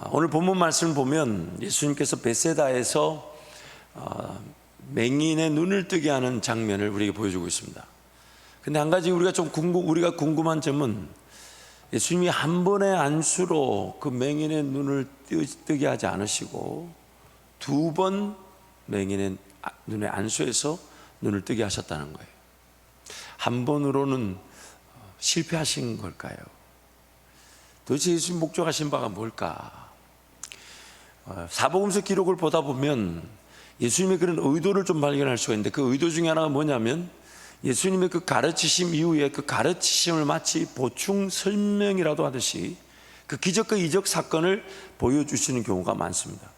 오늘 본문 말씀을 보면 예수님께서 베세다에서 맹인의 눈을 뜨게 하는 장면을 우리에게 보여주고 있습니다. 근데 한 가지 우리가 궁금한 점은 예수님이 한 번의 안수로 그 맹인의 눈을 뜨게 하지 않으시고 두 번 맹인의 눈에 안수해서 눈을 뜨게 하셨다는 거예요. 한 번으로는 실패하신 걸까요? 도대체 예수님 목적하신 바가 뭘까? 사복음서 기록을 보다 보면 예수님의 그런 의도를 좀 발견할 수가 있는데, 그 의도 중에 하나가 뭐냐면 예수님의 그 가르치심 이후에 그 가르치심을 마치 보충 설명이라도 하듯이 그 기적과 이적 사건을 보여주시는 경우가 많습니다.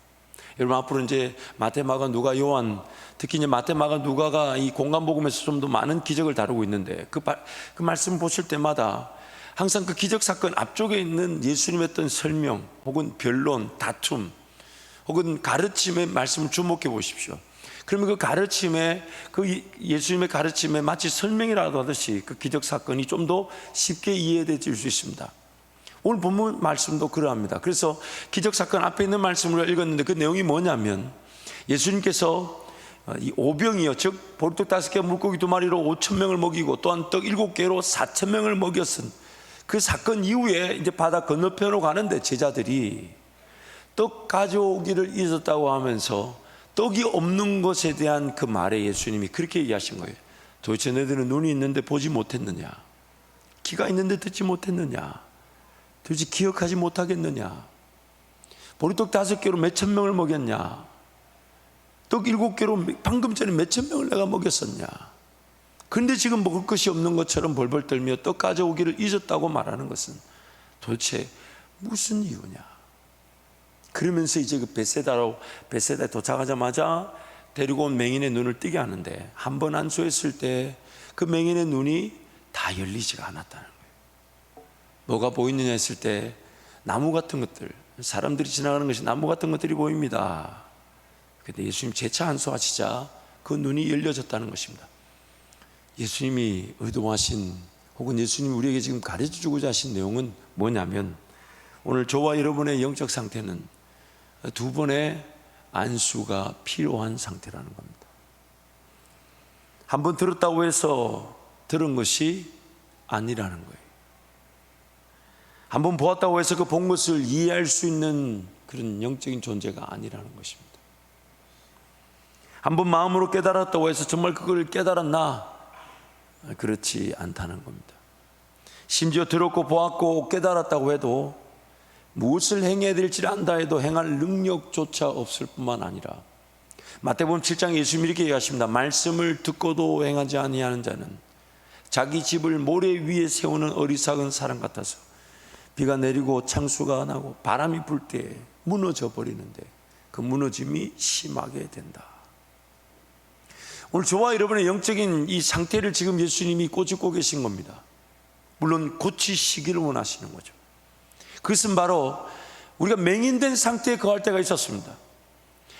여러분, 앞으로 이제 마태, 마가, 누가, 요한, 특히 이제 마태, 마가, 누가가 이 공간복음에서 좀 더 많은 기적을 다루고 있는데 그 말씀 보실 때마다 항상 그 기적 사건 앞쪽에 있는 예수님의 어떤 설명 혹은 변론, 다툼 혹은 가르침의 말씀을 주목해 보십시오. 그러면 그 가르침에, 그 예수님의 가르침에 마치 설명이라도 하듯이 그 기적 사건이 좀 더 쉽게 이해될 수 있습니다. 오늘 본문 말씀도 그러합니다. 그래서 기적 사건 앞에 있는 말씀을 읽었는데 그 내용이 뭐냐면 예수님께서 이 오병이요, 즉 보리떡 5개 물고기 2마리로 5,000명을 먹이고 또한 떡 7개로 4,000명을 먹였은 그 사건 이후에 이제 바다 건너편으로 가는데 제자들이 떡 가져오기를 잊었다고 하면서 떡이 없는 것에 대한 그 말에 예수님이 그렇게 얘기하신 거예요. 도대체 너희들은 눈이 있는데 보지 못했느냐? 귀가 있는데 듣지 못했느냐? 도대체 기억하지 못하겠느냐? 보리떡 5개로 몇천 명을 먹였냐? 떡 7개로 방금 전에 몇천 명을 내가 먹였었냐? 그런데 지금 먹을 것이 없는 것처럼 벌벌 떨며 떡 가져오기를 잊었다고 말하는 것은 도대체 무슨 이유냐? 그러면서 이제 그 베세다에 도착하자마자 데리고 온 맹인의 눈을 뜨게 하는데, 한 번 안수했을 때 그 맹인의 눈이 다 열리지가 않았다는 거예요. 뭐가 보이느냐 했을 때 나무 같은 것들, 사람들이 지나가는 것이 나무 같은 것들이 보입니다. 근데 예수님 재차 안수하시자 그 눈이 열려졌다는 것입니다. 예수님이 의도하신, 혹은 예수님이 우리에게 지금 가르쳐주고자 하신 내용은 뭐냐면, 오늘 저와 여러분의 영적 상태는 두 번의 안수가 필요한 상태라는 겁니다. 한 번 들었다고 해서 들은 것이 아니라는 거예요. 한 번 보았다고 해서 그 본 것을 이해할 수 있는 그런 영적인 존재가 아니라는 것입니다. 한 번 마음으로 깨달았다고 해서 정말 그걸 깨달았나? 그렇지 않다는 겁니다. 심지어 들었고 보았고 깨달았다고 해도 무엇을 행해야 될지 안다 해도 행할 능력조차 없을 뿐만 아니라, 마태복음 7장에 예수님이 이렇게 얘기하십니다. 말씀을 듣고도 행하지 아니하는 자는 자기 집을 모래 위에 세우는 어리석은 사람 같아서 비가 내리고 창수가 나고 바람이 불 때 무너져 버리는데 그 무너짐이 심하게 된다. 오늘 저와 여러분의 영적인 이 상태를 지금 예수님이 꼬집고 계신 겁니다. 물론 고치시기를 원하시는 거죠. 그것은 바로 우리가 맹인된 상태에 거할 때가 있었습니다.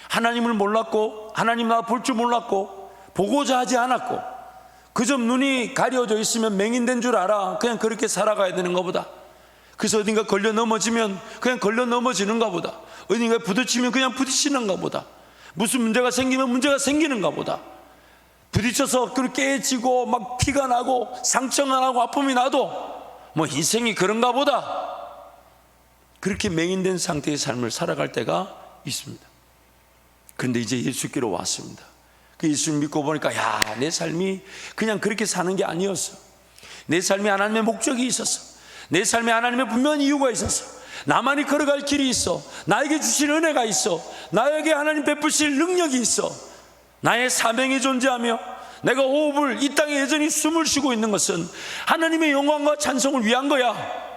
하나님을 몰랐고 하나님 나 볼 줄 몰랐고 보고자 하지 않았고 그저 눈이 가려져 있으면 맹인된 줄 알아. 그냥 그렇게 살아가야 되는가 보다. 그래서 어딘가 걸려 넘어지면 그냥 걸려 넘어지는가 보다. 어딘가 부딪히면 그냥 부딪히는가 보다. 무슨 문제가 생기면 문제가 생기는가 보다. 부딪혀서 그렇게 깨지고 막 피가 나고 상처가 나고 아픔이 나도 뭐 인생이 그런가 보다. 그렇게 맹인된 상태의 삶을 살아갈 때가 있습니다. 그런데 이제 예수께로 왔습니다. 그 예수를 믿고 보니까 내 삶이 그냥 그렇게 사는 게 아니었어. 내 삶에 하나님의 목적이 있었어. 내 삶에 하나님의 분명한 이유가 있었어. 나만이 걸어갈 길이 있어. 나에게 주신 은혜가 있어. 나에게 하나님 베푸실 능력이 있어. 나의 사명이 존재하며 내가 호흡을 이 땅에 여전히 숨을 쉬고 있는 것은 하나님의 영광과 찬송을 위한 거야.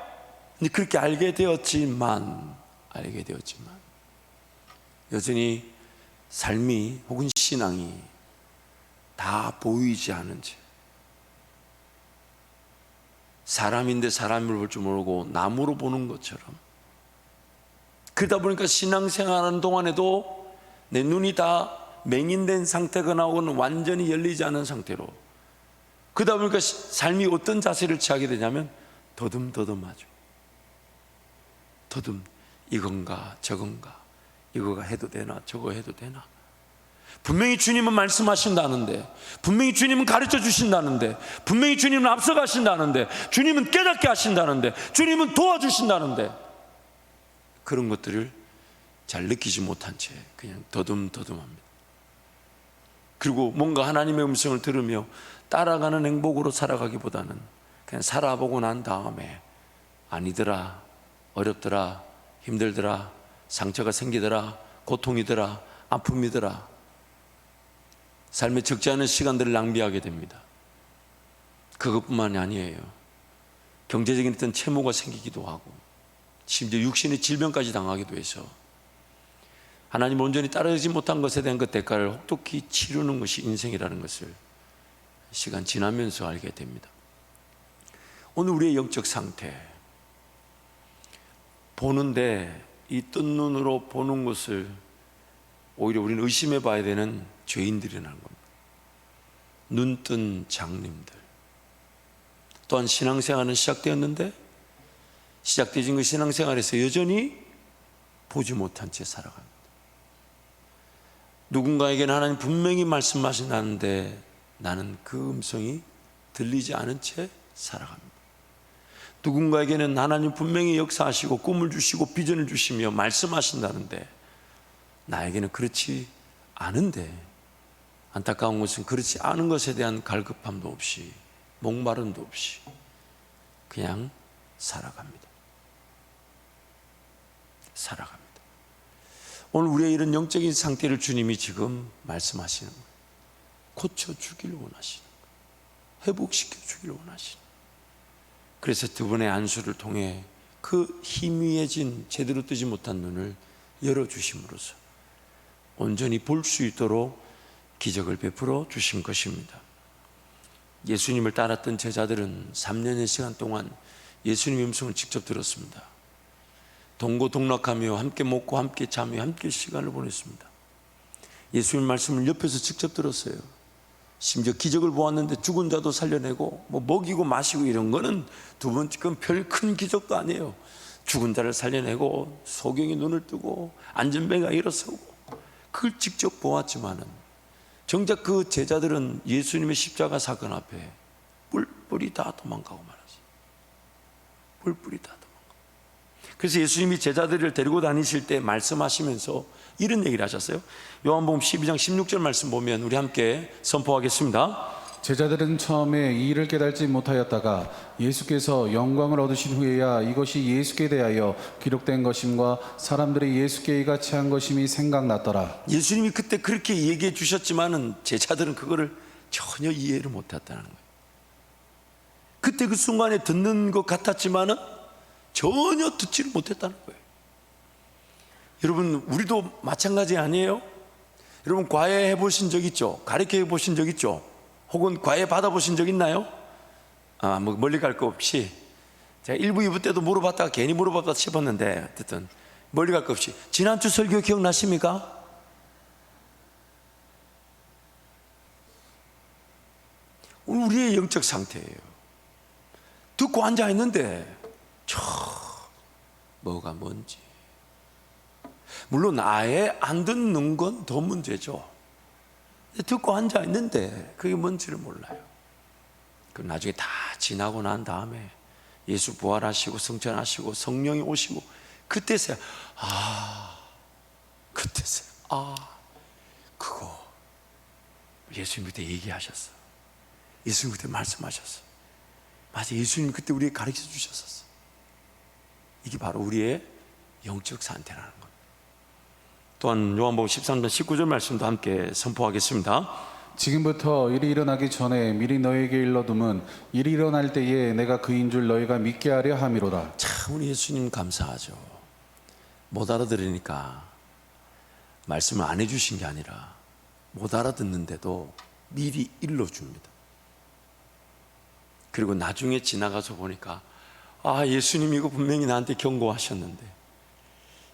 그렇게 알게 되었지만 여전히 삶이 혹은 신앙이 다 보이지 않은 채, 사람인데 사람을 볼 줄 모르고 나무로 보는 것처럼, 그러다 보니까 신앙생활하는 동안에도 내 눈이 다 맹인된 상태거나 혹은 완전히 열리지 않은 상태로, 그러다 보니까 삶이 어떤 자세를 취하게 되냐면 더듬더듬하죠. 이건가 저건가, 이거가 해도 되나 저거 해도 되나. 분명히 주님은 말씀하신다는데, 분명히 주님은 가르쳐 주신다는데, 분명히 주님은 앞서가신다는데, 주님은 깨닫게 하신다는데, 주님은 도와주신다는데, 그런 것들을 잘 느끼지 못한 채 그냥 더듬더듬합니다. 그리고 뭔가 하나님의 음성을 들으며 따라가는 행복으로 살아가기보다는 그냥 살아보고 난 다음에 아니더라, 어렵더라, 힘들더라, 상처가 생기더라, 고통이더라, 아픔이더라, 삶에 적지 않은 시간들을 낭비하게 됩니다. 그것뿐만이 아니에요. 경제적인 어떤 채무가 생기기도 하고, 심지어 육신의 질병까지 당하기도 해서 하나님 온전히 따르지 못한 것에 대한 그 대가를 혹독히 치르는 것이 인생이라는 것을 시간 지나면서 알게 됩니다. 오늘 우리의 영적 상태, 보는데 이 뜬 눈으로 보는 것을 오히려 우리는 의심해 봐야 되는 죄인들이라는 겁니다. 눈뜬 장님들. 또한 신앙생활은 시작되었는데 시작되어진 그 신앙생활에서 여전히 보지 못한 채 살아갑니다. 누군가에게는 하나님 분명히 말씀하신다는데 나는 그 음성이 들리지 않은 채 살아갑니다. 누군가에게는 하나님 분명히 역사하시고 꿈을 주시고 비전을 주시며 말씀하신다는데 나에게는 그렇지 않은데, 안타까운 것은 그렇지 않은 것에 대한 갈급함도 없이 목마름도 없이 그냥 살아갑니다. 오늘 우리의 이런 영적인 상태를 주님이 지금 말씀하시는 거예요. 고쳐주길 원하시는 거예요. 회복시켜주길 원하시는 거예요. 그래서 두 번의 안수를 통해 그 희미해진 제대로 뜨지 못한 눈을 열어주심으로써 온전히 볼 수 있도록 기적을 베풀어 주신 것입니다. 예수님을 따랐던 제자들은 3년의 시간 동안 예수님의 음성을 직접 들었습니다. 동고동락하며 함께 먹고 함께 자며 함께 시간을 보냈습니다. 예수님 말씀을 옆에서 직접 들었어요. 심지어 기적을 보았는데 죽은 자도 살려내고 먹이고 마시고 이런 거는 두 번째 건 별 큰 기적도 아니에요. 죽은 자를 살려내고 소경이 눈을 뜨고 안전뱅이가 일어서고 그걸 직접 보았지만은 정작 그 제자들은 예수님의 십자가 사건 앞에 뿔뿔이 다 도망가고 말았어요. 뿔뿔이 다 도망가고. 그래서 예수님이 제자들을 데리고 다니실 때 말씀하시면서 이런 얘기를 하셨어요. 요한복음 12장 16절 말씀 보면 우리 함께 선포하겠습니다. 제자들은 처음에 이 일을 깨달지 못하였다가 예수께서 영광을 얻으신 후에야 이것이 예수께 대하여 기록된 것임과 사람들이 예수께 이같이 한 것임이 생각났더라. 예수님이 그때 그렇게 얘기해 주셨지만은 제자들은 그거를 전혀 이해를 못했다는 거예요. 그때 그 순간에 듣는 것 같았지만은 전혀 듣지를 못했다는 거예요. 여러분, 우리도 마찬가지 아니에요? 여러분, 과외 해보신 적 있죠? 가르쳐 해보신 적 있죠? 혹은 과외 받아보신 적 있나요? 뭐 멀리 갈 거 없이 제가 1부, 2부 때도 물어봤다가 괜히 물어봤다 싶었는데 어쨌든 멀리 갈 거 없이 지난주 설교 기억나십니까? 오늘 우리의 영적 상태예요. 듣고 앉아있는데 뭐가 뭔지, 물론 아예 안 듣는 건 더 문제죠. 듣고 앉아있는데 그게 뭔지를 몰라요. 그럼 나중에 다 지나고 난 다음에 예수 부활하시고 성천하시고 성령이 오시고 그때서야 그거 예수님 그때 얘기하셨어. 예수님 그때 말씀하셨어. 맞아, 예수님 그때 우리에게 가르쳐 주셨었어. 이게 바로 우리의 영적 상태라는 겁니다. 또한 요한복음 13장 19절 말씀도 함께 선포하겠습니다. 지금부터 일이 일어나기 전에 미리 너에게 일러둠은 일이 일어날 때에 내가 그인 줄 너희가 믿게 하려 함이로다. 참 우리 예수님 감사하죠. 못 알아들으니까 말씀을 안 해주신 게 아니라 못 알아듣는데도 미리 일러줍니다. 그리고 나중에 지나가서 보니까 예수님 이거 분명히 나한테 경고하셨는데,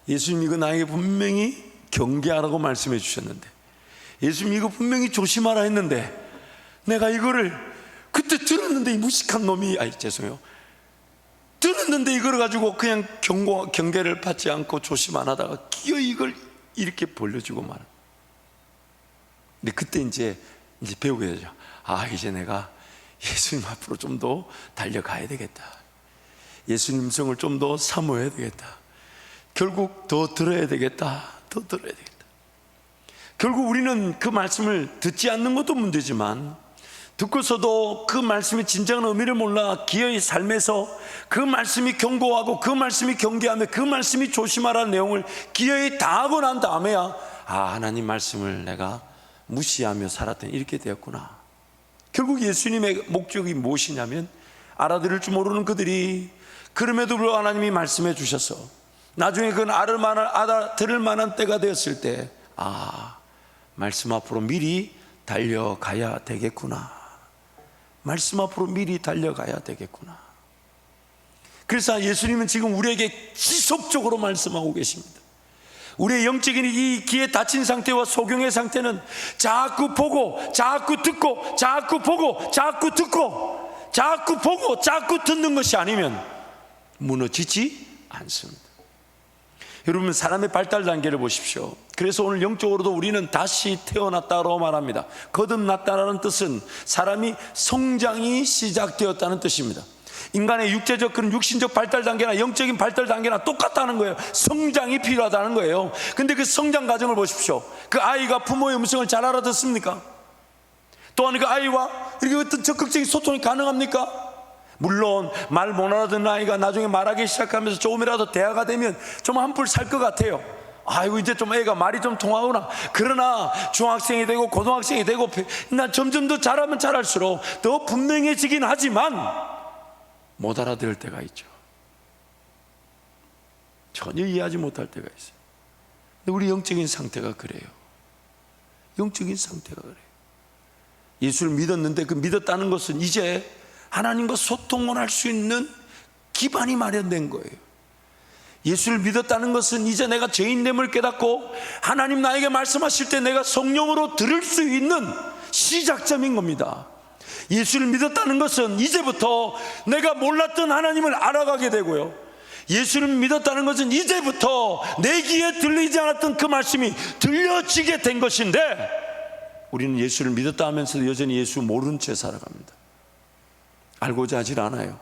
예수님 이거 나에게 분명히 경계하라고 말씀해 주셨는데, 예수님 이거 분명히 조심하라 했는데 내가 이거를 그때 들었는데 이 무식한 놈이 죄송해요. 들었는데 이걸 가지고 그냥 경계를 받지 않고 조심 안 하다가 기어이 이걸 이렇게 벌려주고 말아. 근데 그때 이제 배우게 되죠. 아, 이제 내가 예수님 앞으로 좀 더 달려가야 되겠다. 예수님 음성을 좀 더 사모해야 되겠다. 결국 더 들어야 되겠다. 더 들어야 되겠다. 결국 우리는 그 말씀을 듣지 않는 것도 문제지만, 듣고서도 그 말씀의 진정한 의미를 몰라 기어이 삶에서 그 말씀이 경고하고 그 말씀이 경계하며 그 말씀이 조심하라는 내용을 기어이 다하고 난 다음에야, 아, 하나님 말씀을 내가 무시하며 살았더니 이렇게 되었구나. 결국 예수님의 목적이 무엇이냐면, 알아들을 줄 모르는 그들이 그럼에도 불구하고 하나님이 말씀해 주셔서 나중에 그건 알아들을 만한 때가 되었을 때, 아, 말씀 앞으로 미리 달려가야 되겠구나. 말씀 앞으로 미리 달려가야 되겠구나. 그래서 예수님은 지금 우리에게 지속적으로 말씀하고 계십니다. 우리의 영적인 이 귀에 닫힌 상태와 소경의 상태는 자꾸 보고 자꾸 듣고 자꾸 보고 자꾸 듣고 자꾸 보고 자꾸 듣는 것이 아니면 무너지지 않습니다. 여러분, 사람의 발달 단계를 보십시오. 그래서 오늘 영적으로도 우리는 다시 태어났다고 말합니다. 거듭났다는 뜻은 사람이 성장이 시작되었다는 뜻입니다. 인간의 육체적 그런 육신적 발달 단계나 영적인 발달 단계나 똑같다는 거예요. 성장이 필요하다는 거예요. 근데 그 성장 과정을 보십시오. 그 아이가 부모의 음성을 잘 알아듣습니까? 또한 그 아이와 이렇게 어떤 적극적인 소통이 가능합니까? 물론 말 못 알아듣는 아이가 나중에 말하기 시작하면서 조금이라도 대화가 되면 좀 한풀 살 것 같아요. 아이고, 이제 좀 애가 말이 좀 통하구나. 그러나 중학생이 되고 고등학생이 되고 나 점점 더 잘하면 잘할수록 더 분명해지긴 하지만 못 알아들을 때가 있죠. 전혀 이해하지 못할 때가 있어요. 근데 우리 영적인 상태가 그래요. 영적인 상태가 그래요. 예수를 믿었는데 그 믿었다는 것은 이제 하나님과 소통을 할 수 있는 기반이 마련된 거예요. 예수를 믿었다는 것은 이제 내가 죄인됨을 깨닫고 하나님 나에게 말씀하실 때 내가 성령으로 들을 수 있는 시작점인 겁니다. 예수를 믿었다는 것은 이제부터 내가 몰랐던 하나님을 알아가게 되고요, 예수를 믿었다는 것은 이제부터 내 귀에 들리지 않았던 그 말씀이 들려지게 된 것인데, 우리는 예수를 믿었다 하면서도 여전히 예수 모르는 채 살아갑니다. 알고자 하질 않아요.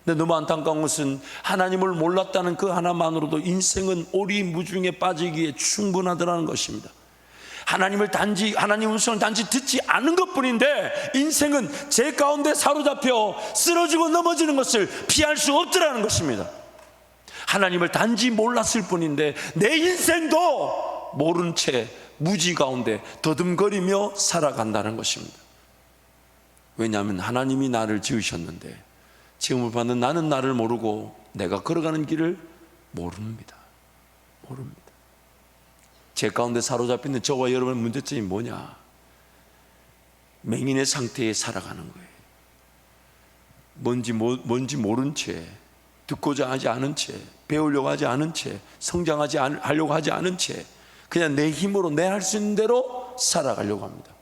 근데 너무 안타까운 것은 하나님을 몰랐다는 그 하나만으로도 인생은 오리무중에 빠지기에 충분하더라는 것입니다. 하나님 음성을 단지 듣지 않은 것뿐인데 인생은 죄 가운데 사로잡혀 쓰러지고 넘어지는 것을 피할 수 없더라는 것입니다. 하나님을 단지 몰랐을 뿐인데 내 인생도 모른 채 무지 가운데 더듬거리며 살아간다는 것입니다. 왜냐하면 하나님이 나를 지으셨는데 지음을 받는 나는 나를 모르고 내가 걸어가는 길을 모릅니다. 죄 가운데 사로잡혀 있는 저와 여러분의 문제점이 뭐냐? 맹인의 상태에 살아가는 거예요. 뭔지 모른 채, 듣고자 하지 않은 채, 배우려고 하지 않은 채, 성장하지 하려고 하지 않은 채 그냥 내 힘으로 내 할 수 있는 대로 살아가려고 합니다.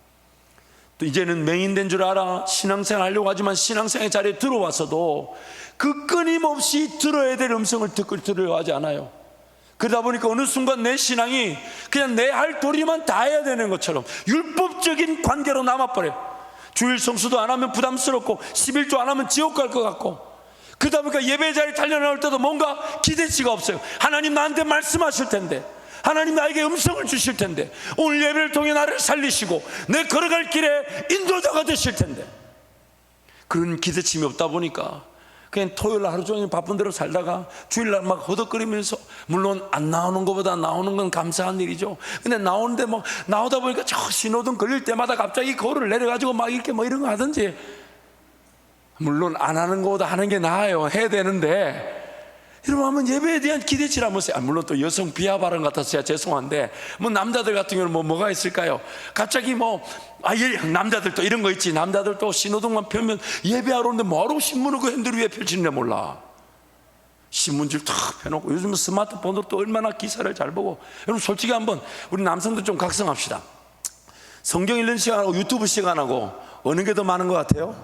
또 이제는 맹인된 줄 알아 신앙생활 하려고 하지만 신앙생활의 자리에 들어와서도 그 끊임없이 들어야 될 음성을 들으려 하지 않아요. 그러다 보니까 어느 순간 내 신앙이 그냥 내 할 도리만 다 해야 되는 것처럼 율법적인 관계로 남아버려요. 주일 성수도 안 하면 부담스럽고 11조 안 하면 지옥 갈 것 같고, 그러다 보니까 예배 자리에 달려나올 때도 뭔가 기대치가 없어요. 하나님 나한테 말씀하실 텐데, 하나님 나에게 음성을 주실 텐데, 오늘 예배를 통해 나를 살리시고 내 걸어갈 길에 인도자가 되실 텐데, 그런 기대침이 없다 보니까 그냥 토요일 하루 종일 바쁜 대로 살다가 주일날 막 허덕거리면서, 물론 안 나오는 것보다 나오는 건 감사한 일이죠. 근데 나오는데 뭐 나오다 보니까 저 신호등 걸릴 때마다 갑자기 거울을 내려가지고 막 이렇게 뭐 이런 거 하든지, 물론 안 하는 것보다 하는 게 나아요. 해야 되는데 여러분, 한번 예배에 대한 기대치를 한번 보세요. 물론 또 여성 비하 발언 같아서 제가 죄송한데, 뭐 남자들 같은 경우는 뭐가 있을까요? 갑자기 남자들도 이런 거 있지. 남자들도 신호등만 펴면 예배하러 오는데 뭐하러 신문을 그 핸들 위에 펼치는지 몰라. 신문지를 탁 펴놓고, 요즘은 스마트폰으로 또 얼마나 기사를 잘 보고. 여러분 솔직히 한번 우리 남성들 좀 각성합시다. 성경 읽는 시간하고 유튜브 시간하고 어느 게 더 많은 것 같아요?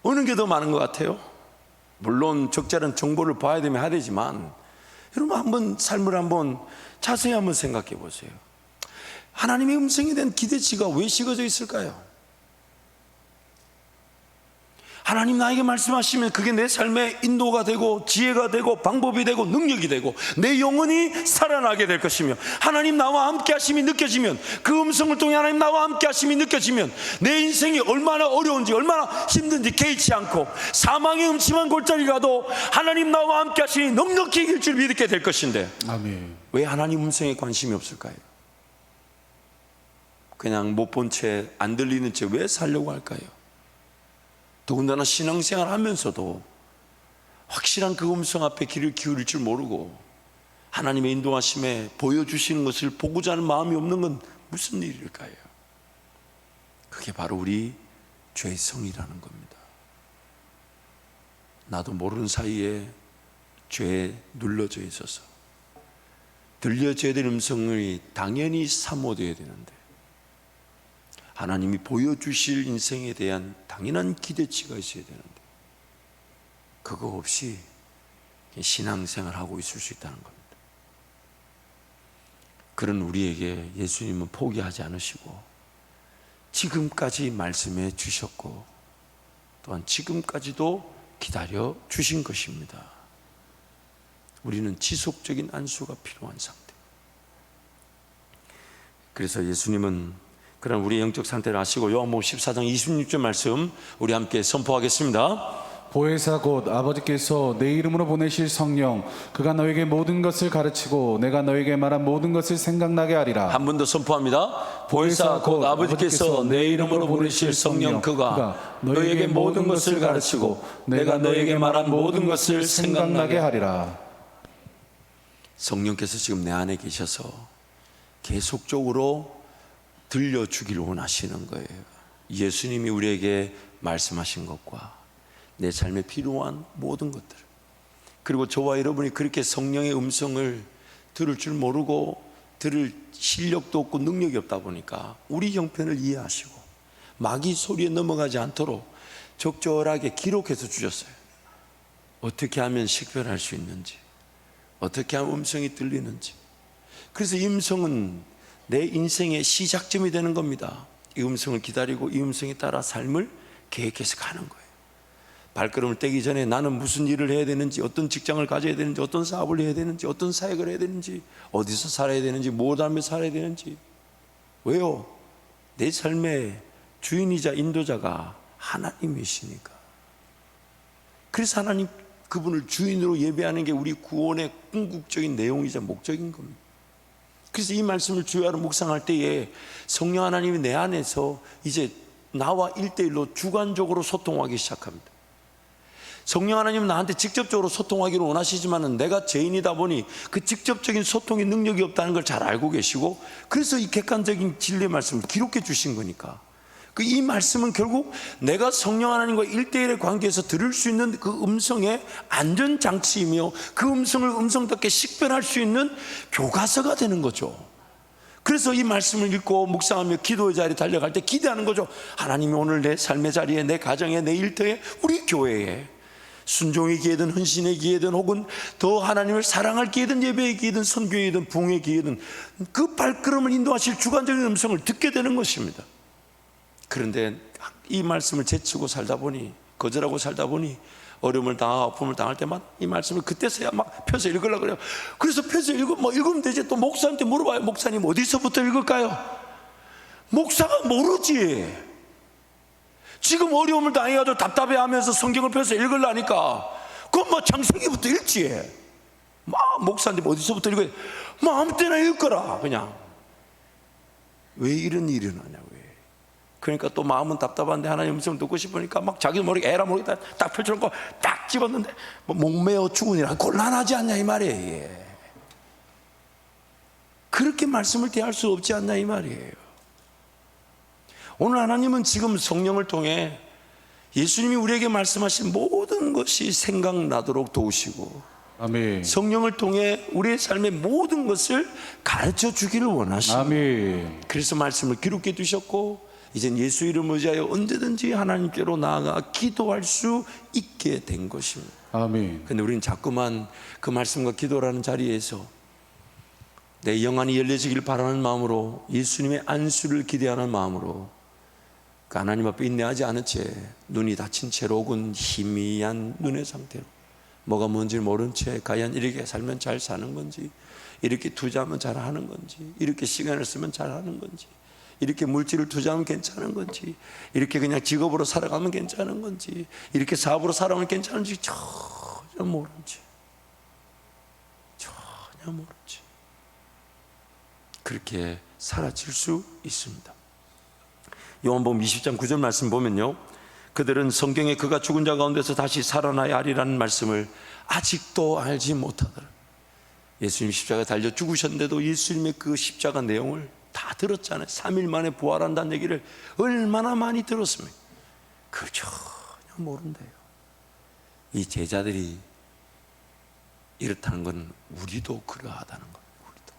어느 게 더 많은 것 같아요? 물론 적절한 정보를 봐야 되면 해야 되지만, 여러분 한번 삶을 한번 자세히 한번 생각해 보세요. 하나님의 음성에 대한 기대치가 왜 식어져 있을까요? 하나님 나에게 말씀하시면 그게 내 삶의 인도가 되고 지혜가 되고 방법이 되고 능력이 되고 내 영혼이 살아나게 될 것이며, 하나님 나와 함께 하심이 느껴지면, 그 음성을 통해 하나님 나와 함께 하심이 느껴지면 내 인생이 얼마나 어려운지 얼마나 힘든지 개의치 않고 사망의 음침한 골짜기 가도 하나님 나와 함께 하시니 넉넉히 이길 줄 믿게 될 것인데, 아멘. 왜 하나님 음성에 관심이 없을까요? 그냥 못 본 채 안 들리는 채 왜 살려고 할까요? 더군다나 신앙생활 하면서도 확실한 그 음성 앞에 귀를 기울일 줄 모르고 하나님의 인도하심에 보여주시는 것을 보고자 하는 마음이 없는 건 무슨 일일까요? 그게 바로 우리 죄의 성이라는 겁니다. 나도 모르는 사이에 죄에 눌러져 있어서 들려져야 될 음성이 당연히 사모되어야 되는데, 하나님이 보여주실 인생에 대한 당연한 기대치가 있어야 되는데, 그거 없이 신앙생활하고 있을 수 있다는 겁니다. 그런 우리에게 예수님은 포기하지 않으시고 지금까지 말씀해 주셨고 또한 지금까지도 기다려 주신 것입니다. 우리는 지속적인 안수가 필요한 상태. 그래서 예수님은 그런 우리 영적 상태를 아시고 요한복음 14장 26절 말씀 우리 함께 선포하겠습니다. 보혜사 곧 아버지께서 내 이름으로 보내실 성령, 그가 너에게 모든 것을 가르치고 내가 너에게 말한 모든 것을 생각나게 하리라. 한 번 더 선포합니다. 보혜사 곧 아버지께서 내 이름으로 보내실 성령, 그가 너에게 모든 것을 가르치고 내가 너에게 말한 모든 것을 생각나게 하리라. 성령께서 지금 내 안에 계셔서 계속적으로 들려주기를 원하시는 거예요. 예수님이 우리에게 말씀하신 것과 내 삶에 필요한 모든 것들, 그리고 저와 여러분이 그렇게 성령의 음성을 들을 줄 모르고 들을 실력도 없고 능력이 없다 보니까 우리 형편을 이해하시고 마귀 소리에 넘어가지 않도록 적절하게 기록해서 주셨어요. 어떻게 하면 식별할 수 있는지, 어떻게 하면 음성이 들리는지. 그래서 이 음성은 내 인생의 시작점이 되는 겁니다. 이 음성을 기다리고 이 음성에 따라 삶을 계획해서 가는 거예요. 발걸음을 떼기 전에 나는 무슨 일을 해야 되는지, 어떤 직장을 가져야 되는지, 어떤 사업을 해야 되는지, 어떤 사역을 해야 되는지, 어디서 살아야 되는지, 무엇 하며 살아야 되는지. 왜요? 내 삶의 주인이자 인도자가 하나님이시니까. 그래서 하나님 그분을 주인으로 예배하는 게 우리 구원의 궁극적인 내용이자 목적인 겁니다. 그래서 이 말씀을 주야로 묵상할 때에 성령 하나님이 내 안에서 이제 나와 1:1로 주관적으로 소통하기 시작합니다. 성령 하나님은 나한테 직접적으로 소통하기를 원하시지만 내가 죄인이다 보니 그 직접적인 소통의 능력이 없다는 걸 잘 알고 계시고, 그래서 이 객관적인 진리의 말씀을 기록해 주신 거니까, 이 말씀은 결국 내가 성령 하나님과 1:1의 관계에서 들을 수 있는 그 음성의 안전장치이며 그 음성을 음성답게 식별할 수 있는 교과서가 되는 거죠. 그래서 이 말씀을 읽고 묵상하며 기도의 자리에 달려갈 때 기대하는 거죠. 하나님이 오늘 내 삶의 자리에, 내 가정에, 내 일터에, 우리 교회에 순종의 기회든 헌신의 기회든 혹은 더 하나님을 사랑할 기회든 예배의 기회든 선교회든 부흥의 기회든 그 발걸음을 인도하실 주관적인 음성을 듣게 되는 것입니다. 그런데 이 말씀을 제치고 살다 보니, 거절하고 살다 보니 어려움을 당하고 아픔을 당할 때만 이 말씀을 그때서야 막 펴서 읽으려고 그래요. 그래서 펴서 읽으면 되지. 또 목사한테 물어봐요. 목사님 어디서부터 읽을까요? 목사가 모르지. 지금 어려움을 당해가지고 답답해하면서 성경을 펴서 읽으려니까 그건 뭐 창세기부터 읽지. 막 목사한테 어디서부터 읽어야, 뭐 아무 때나 읽거라 그냥. 왜 이런 일이 일어나냐고. 그러니까 또 마음은 답답한데 하나님 음성을 듣고 싶으니까 막 자기도 모르게 에라 모르게 딱 펼쳐놓고 딱 집었는데 뭐 목매어 죽으니라 곤란하지 않냐 이 말이에요. 그렇게 말씀을 대할 수 없지 않냐 이 말이에요. 오늘 하나님은 지금 성령을 통해 예수님이 우리에게 말씀하신 모든 것이 생각나도록 도우시고, 아멘. 성령을 통해 우리의 삶의 모든 것을 가르쳐 주기를 원하십니다. 아멘. 그래서 말씀을 기록해 두셨고 이젠 예수 이름을 의지하여 언제든지 하나님께로 나아가 기도할 수 있게 된 것입니다. 아멘. 근데 우리는 자꾸만 그 말씀과 기도라는 자리에서 내 영안이 열려지길 바라는 마음으로, 예수님의 안수를 기대하는 마음으로 그 하나님 앞에 인내하지 않은 채 눈이 닫힌 채로 혹은 희미한 눈의 상태로 뭐가 뭔지 모른 채 과연 이렇게 살면 잘 사는 건지, 이렇게 투자하면 잘 하는 건지, 이렇게 시간을 쓰면 잘 하는 건지, 이렇게 물질을 투자하면 괜찮은 건지, 이렇게 그냥 직업으로 살아가면 괜찮은 건지, 이렇게 사업으로 살아가면 괜찮은지 전혀 모른지, 전혀 모른지 그렇게 사라질 수 있습니다. 요한복음 20장 9절 말씀 보면요, 그들은 성경에 그가 죽은 자 가운데서 다시 살아나야 하리라는 말씀을 아직도 알지 못하더라. 예수님 십자가 달려 죽으셨는데도 예수님의 그 십자가 내용을 다 들었잖아요. 3일 만에 부활한다는 얘기를 얼마나 많이 들었습니까? 그걸 전혀 모른대요. 이 제자들이 이렇다는 건 우리도 그러하다는 겁니다. 우리도.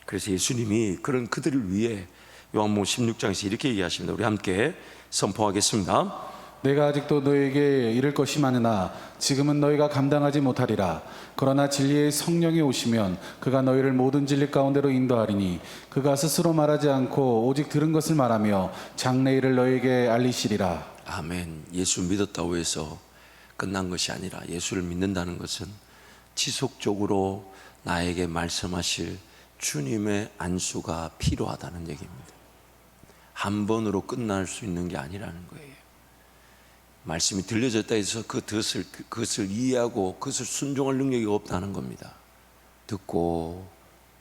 그래서 예수님이 그런 그들을 위해 요한복음 16장에서 이렇게 얘기하십니다. 우리 함께 선포하겠습니다. 내가 아직도 너에게 이를 것이 많으나 지금은 너희가 감당하지 못하리라. 그러나 진리의 성령이 오시면 그가 너희를 모든 진리 가운데로 인도하리니 그가 스스로 말하지 않고 오직 들은 것을 말하며 장래일을 너희에게 알리시리라. 아멘. 예수 믿었다고 해서 끝난 것이 아니라, 예수를 믿는다는 것은 지속적으로 나에게 말씀하실 주님의 안수가 필요하다는 얘기입니다. 한 번으로 끝날 수 있는 게 아니라는 거예요. 말씀이 들려졌다 해서 그것을 이해하고 그것을 순종할 능력이 없다는 겁니다. 듣고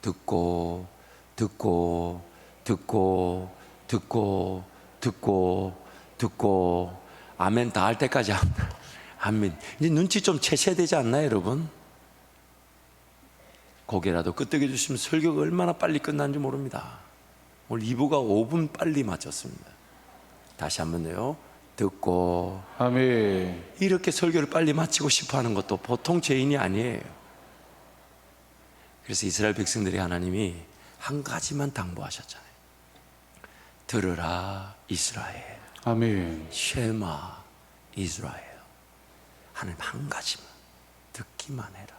듣고 듣고 듣고 듣고 듣고 듣고 아멘 다 할 때까지 아멘. 이제 눈치 좀 채셔야 되지 않나요, 여러분? 고개라도 끄덕여 주시면 설교가 얼마나 빨리 끝난지 모릅니다. 오늘 2부가 5분 빨리 마쳤습니다. 다시 한 번요. 듣고 아멘. 이렇게 설교를 빨리 마치고 싶어 하는 것도 보통 죄인이 아니에요. 그래서 이스라엘 백성들이 하나님이 한 가지만 당부하셨잖아요. 들으라 이스라엘. 아멘. 쉐마 이스라엘. 하나님 한 가지만, 듣기만 해라.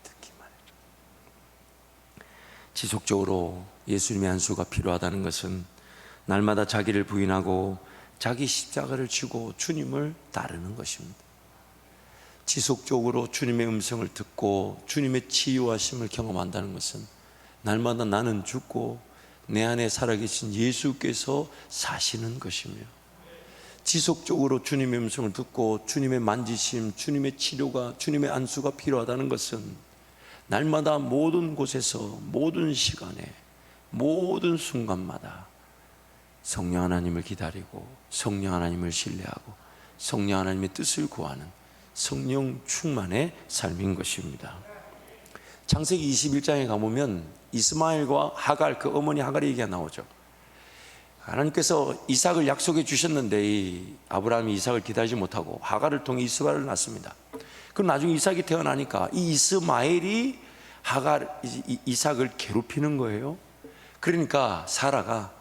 듣기만 해라. 지속적으로 예수님의 안수가 필요하다는 것은 날마다 자기를 부인하고 자기 십자가를 지고 주님을 따르는 것입니다. 지속적으로 주님의 음성을 듣고 주님의 치유하심을 경험한다는 것은 날마다 나는 죽고 내 안에 살아계신 예수께서 사시는 것이며, 지속적으로 주님의 음성을 듣고 주님의 만지심, 주님의 치료가, 주님의 안수가 필요하다는 것은 날마다 모든 곳에서 모든 시간에 모든 순간마다 성령 하나님을 기다리고 성령 하나님을 신뢰하고 성령 하나님의 뜻을 구하는 성령 충만의 삶인 것입니다. 창세기 21장에 가보면 이스마엘과 하갈, 그 어머니 하갈의 얘기가 나오죠. 하나님께서 이삭을 약속해 주셨는데 이 아브라함이 이삭을 기다리지 못하고 하갈을 통해 이스마엘을 낳습니다. 그럼 나중에 이삭이 태어나니까 이 이스마엘이 이삭을 괴롭히는 거예요. 그러니까 사라가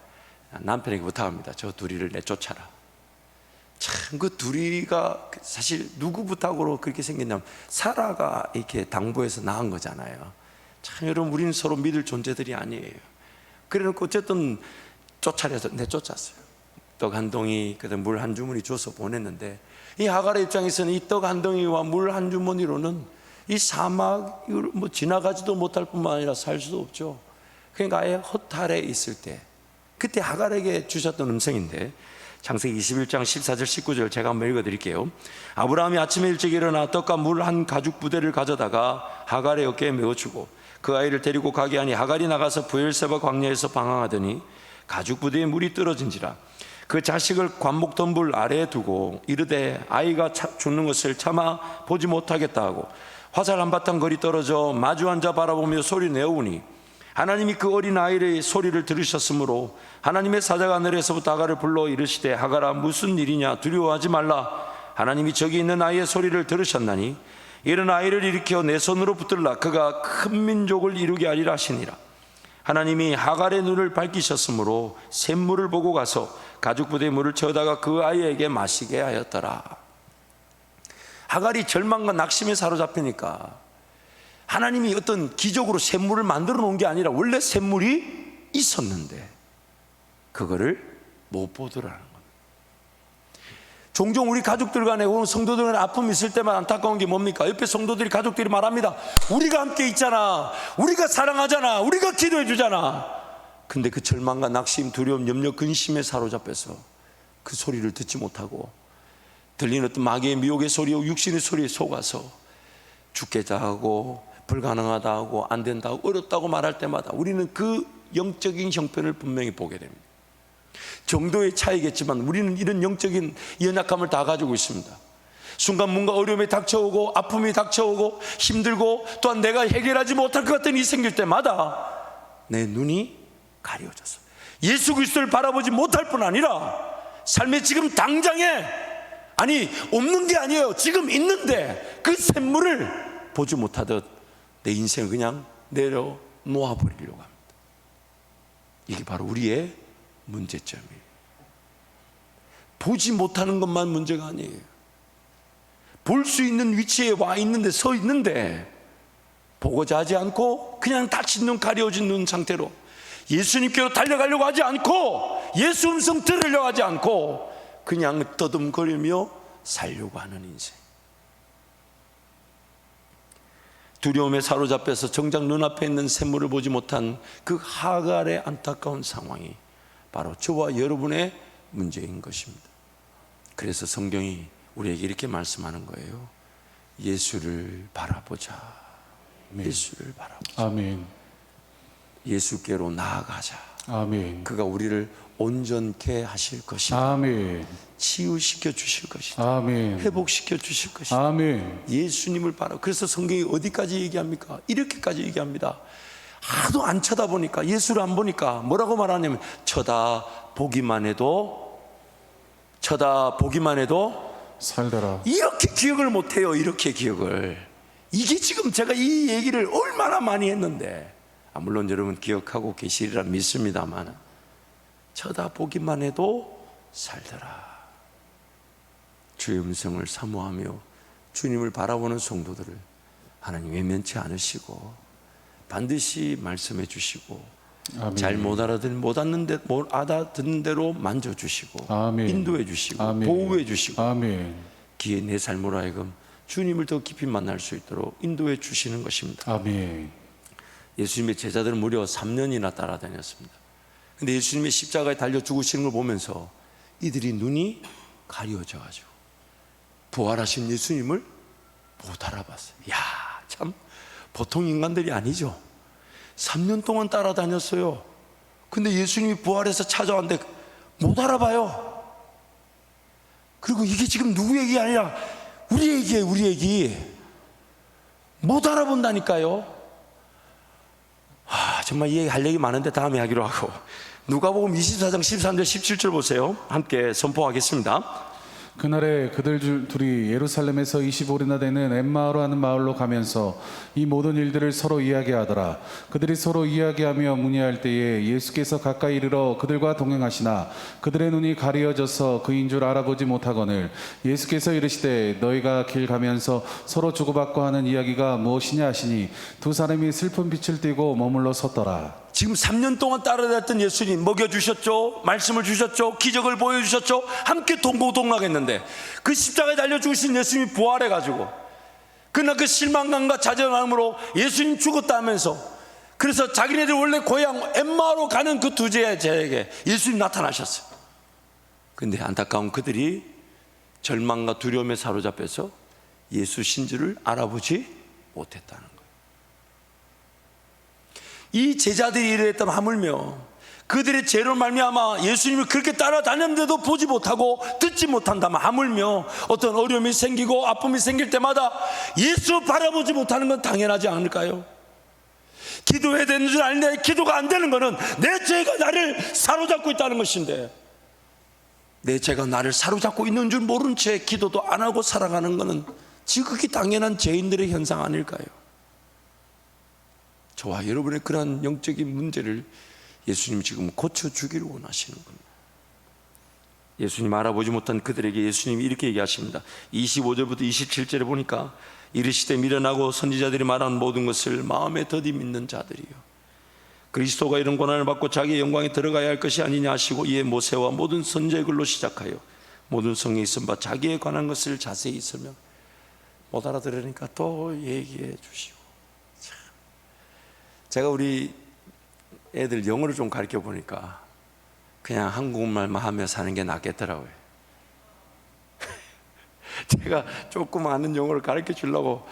남편에게 부탁합니다. 저 둘이를 내쫓아라. 참 그 둘이가 사실 누구 부탁으로 그렇게 생겼냐면 사라가 이렇게 당부해서 낳은 거잖아요. 참 여러분, 우리는 서로 믿을 존재들이 아니에요. 그래놓고 어쨌든 내쫓았어요. 떡 한 덩이, 그다음 물 한 주머니 줘서 보냈는데, 이 하갈의 입장에서는 이 떡 한 덩이와 물 한 주머니로는 이 사막을 지나가지도 못할 뿐만 아니라 살 수도 없죠. 그러니까 아예 허탈에 있을 때, 그때 하갈에게 주셨던 음성인데, 창세기 21장 14절 19절 제가 한번 읽어드릴게요. 아브라함이 아침에 일찍 일어나 떡과 물 한 가죽 부대를 가져다가 하갈의 어깨에 메어주고 그 아이를 데리고 가게 하니, 하갈이 나가서 브엘세바 광야에서 방황하더니 가죽 부대에 물이 떨어진지라 그 자식을 관목 덤불 아래에 두고 이르되 아이가 죽는 것을 참아 보지 못하겠다 하고 화살 한바탕 거리 떨어져 마주 앉아 바라보며 소리 내어오니, 하나님이 그 어린 아이의 소리를 들으셨으므로 하나님의 사자가 하늘에서부터 하갈을 불러 이르시되 하갈아 무슨 일이냐, 두려워하지 말라. 하나님이 저기 있는 아이의 소리를 들으셨나니 이런 아이를 일으켜 내 손으로 붙들라. 그가 큰 민족을 이루게 하리라 하시니라. 하나님이 하갈의 눈을 밝히셨으므로 샘물을 보고 가서 가죽부대에 물을 채우다가 그 아이에게 마시게 하였더라. 하갈이 절망과 낙심에 사로잡히니까 하나님이 어떤 기적으로 샘물을 만들어 놓은 게 아니라 원래 샘물이 있었는데 그거를 못 보더라는 겁니다. 종종 우리 가족들 간에 혹은 성도들 간에 아픔이 있을 때만 안타까운 게 뭡니까? 옆에 성도들이 가족들이 말합니다. 우리가 함께 있잖아, 우리가 사랑하잖아, 우리가 기도해 주잖아. 근데 그 절망과 낙심, 두려움, 염려, 근심에 사로잡혀서 그 소리를 듣지 못하고 들리는 어떤 마귀의 미혹의 소리와 육신의 소리에 속아서 죽겠다 하고 불가능하다 하고 안 된다 하고 어렵다고 말할 때마다 우리는 그 영적인 형편을 분명히 보게 됩니다. 정도의 차이겠지만 우리는 이런 영적인 연약함을 다 가지고 있습니다. 순간 뭔가 어려움이 닥쳐오고 아픔이 닥쳐오고 힘들고 또한 내가 해결하지 못할 것 같은 일이 생길 때마다 내 눈이 가려져서 예수 그리스도를 바라보지 못할 뿐 아니라 삶의 지금 당장에, 아니 없는 게 아니에요, 지금 있는데 그 샘물을 보지 못하듯 내 인생을 그냥 내려놓아버리려고 합니다. 이게 바로 우리의 문제점이에요. 보지 못하는 것만 문제가 아니에요. 볼 수 있는 위치에 와 있는데, 서 있는데 보고자 하지 않고 그냥 닫힌 눈, 가려진 눈 상태로 예수님께로 달려가려고 하지 않고 예수 음성 들으려고 하지 않고 그냥 더듬거리며 살려고 하는 인생. 두려움에 사로잡혀서 정작 눈앞에 있는 샘물을 보지 못한 그 하갈의 안타까운 상황이 바로 저와 여러분의 문제인 것입니다. 그래서 성경이 우리에게 이렇게 말씀하는 거예요. 예수를 바라보자. 아멘. 예수를 바라보자. 아멘. 예수께로 나아가자. 아멘. 그가 우리를 온전케 하실 것이다. 아멘. 치유시켜 주실 것이다. 아멘. 회복시켜 주실 것이다. 아멘. 예수님을 바라. 그래서 성경이 어디까지 얘기합니까? 이렇게까지 얘기합니다. 하도 안 쳐다보니까, 예수를 안 보니까 뭐라고 말하냐면 쳐다보기만 해도 살더라. 이렇게 기억을 못해요. 이렇게 기억을. 이게 지금 제가 이 얘기를 얼마나 많이 했는데, 물론 여러분 기억하고 계시리라 믿습니다만, 쳐다보기만 해도 살더라. 주의 음성을 사모하며 주님을 바라보는 성도들을 하나님 외면치 않으시고 반드시 말씀해 주시고, 아멘. 잘 못 알아듣는 대로 만져주시고, 아멘. 인도해 주시고, 아멘. 보호해 주시고, 아멘. 기에 내 삶으로 하여금 주님을 더 깊이 만날 수 있도록 인도해 주시는 것입니다. 아멘. 예수님의 제자들은 무려 3년이나 따라다녔습니다. 근데 예수님의 십자가에 달려 죽으시는 걸 보면서 이들이 눈이 가려져 가지고 부활하신 예수님을 못 알아봤어요. 야, 참 보통 인간들이 아니죠. 3년 동안 따라다녔어요. 근데 예수님이 부활해서 찾아왔는데 못 알아봐요. 그리고 이게 지금 누구 얘기 아니라 우리 얘기예요. 우리 얘기. 못 알아본다니까요. 정말 이 얘기 할 얘기 많은데 다음에 하기로 하고, 누가복음 24장 13절 17절 보세요. 함께 선포하겠습니다. 그날에 그들 둘이 예루살렘에서 25리나 되는 엠마오로 하는 마을로 가면서 이 모든 일들을 서로 이야기하더라. 그들이 서로 이야기하며 문의할 때에 예수께서 가까이 이르러 그들과 동행하시나 그들의 눈이 가리어져서 그인 줄 알아보지 못하거늘 예수께서 이르시되 너희가 길 가면서 서로 주고받고 하는 이야기가 무엇이냐 하시니 두 사람이 슬픈 빛을 띠고 머물러 섰더라. 지금 3년 동안 따라다녔던 예수님 먹여주셨죠, 말씀을 주셨죠, 기적을 보여주셨죠, 함께 동고동락했는데 그 십자가에 달려 죽으신 예수님이 부활해가지고 그러나 그 실망감과 좌절감으로 예수님 죽었다 하면서, 그래서 자기네들 원래 고향 엠마오로 가는 그 두 제자에게 예수님 나타나셨어요. 근데 안타까운 그들이 절망과 두려움에 사로잡혀서 예수 신주를 알아보지 못했다는 거예요. 이 제자들이 이랬다면 하물며 그들의 죄로 말미암아 예수님을 그렇게 따라다녔는데도 보지 못하고 듣지 못한다면 하물며 어떤 어려움이 생기고 아픔이 생길 때마다 예수 바라보지 못하는 건 당연하지 않을까요? 기도해야 되는 줄 아는데 기도가 안 되는 것은 내 죄가 나를 사로잡고 있다는 것인데, 내 죄가 나를 사로잡고 있는 줄 모른 채 기도도 안 하고 살아가는 것은 지극히 당연한 죄인들의 현상 아닐까요? 저와 여러분의 그러한 영적인 문제를 예수님이 지금 고쳐주기를 원하시는 겁니다. 예수님 알아보지 못한 그들에게 예수님이 이렇게 얘기하십니다. 25절부터 27절에 보니까 이르시되 미련하고 선지자들이 말한 모든 것을 마음에 더디 믿는 자들이요 그리스도가 이런 고난을 받고 자기의 영광에 들어가야 할 것이 아니냐 하시고 이에 모세와 모든 선지자의 글로 시작하여 모든 성경에 있은 바 자기에 관한 것을 자세히 설명. 못 알아들으니까 또 얘기해 주시고. 참. 제가 우리 애들 영어를 좀 가르쳐 보니까 그냥 한국말만 하며 사는 게 낫겠더라고요. 제가 조금 아는 영어를 가르쳐 주려고,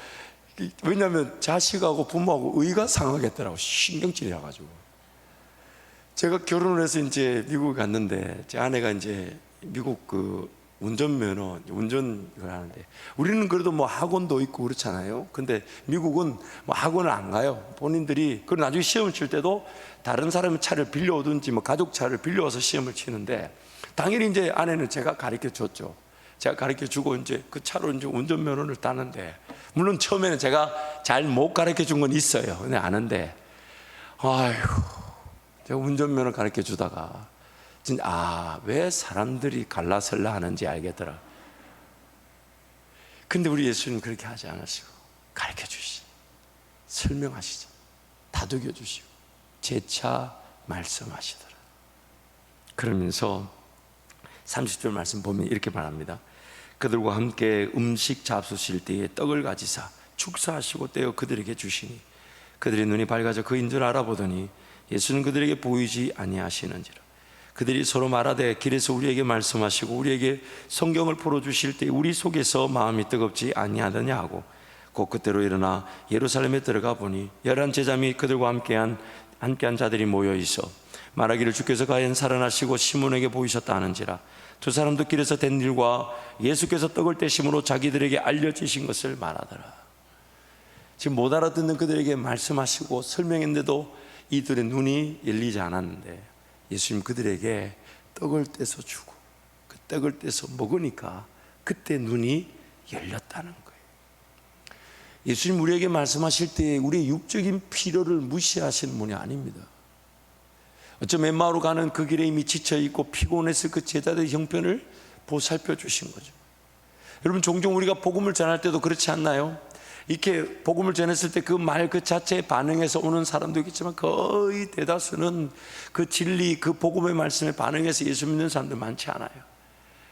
왜냐하면 자식하고 부모하고 의가 상하겠더라고. 신경질이라 가지고. 제가 결혼을 해서 이제 미국에 갔는데 제 아내가 이제 미국 그 운전면허 운전을 하는데, 우리는 그래도 뭐 학원도 있고 그렇잖아요. 근데 미국은 뭐 학원을 안 가요. 본인들이. 그리고 나중에 시험을 칠 때도 다른 사람의 차를 빌려오든지 뭐 가족 차를 빌려와서 시험을 치는데, 당연히 이제 아내는 제가 가르쳐 줬죠. 제가 가르쳐 주고 이제 그 차로 이제 운전면허를 따는데, 물론 처음에는 제가 잘 못 가르쳐 준 건 있어요. 근데 아는데, 아휴, 제가 운전면허 가르쳐 주다가 진짜 왜 사람들이 갈라설라 하는지 알겠더라. 근데 우리 예수님 그렇게 하지 않으시고 가르쳐 주시죠. 설명하시죠. 다독여 주시고 재차 말씀하시더라. 그러면서 30절 말씀 보면 이렇게 말합니다. 그들과 함께 음식 잡수실 때에 떡을 가지사 축사하시고 떼어 그들에게 주시니 그들의 눈이 밝아져 그인 줄 알아보더니 예수는 그들에게 보이지 아니하시는지라. 그들이 서로 말하되 길에서 우리에게 말씀하시고 우리에게 성경을 풀어주실 때 우리 속에서 마음이 뜨겁지 아니하더냐 하고, 곧 그때로 일어나 예루살렘에 들어가 보니 11 제자 및 그들과 함께한 자들이 모여 있어 말하기를 주께서 과연 살아나시고 시몬에게 보이셨다 하는지라. 두 사람도 길에서 된 일과 예수께서 떡을 떼심으로 자기들에게 알려지신 것을 말하더라. 지금 못 알아듣는 그들에게 말씀하시고 설명했는데도 이들의 눈이 열리지 않았는데, 예수님 그들에게 떡을 떼서 주고 그 떡을 떼서 먹으니까 그때 눈이 열렸다는 거예요. 예수님 우리에게 말씀하실 때 우리의 육적인 필요를 무시하시는 분이 아닙니다. 어쩜 엠마오로 가는 그 길에 이미 지쳐있고 피곤했을 그 제자들의 형편을 보살펴 주신 거죠. 여러분, 종종 우리가 복음을 전할 때도 그렇지 않나요? 이렇게 복음을 전했을 때 그 말 그 자체에 반응해서 오는 사람도 있겠지만 거의 대다수는 그 진리, 그 복음의 말씀에 반응해서 예수 믿는 사람들 많지 않아요.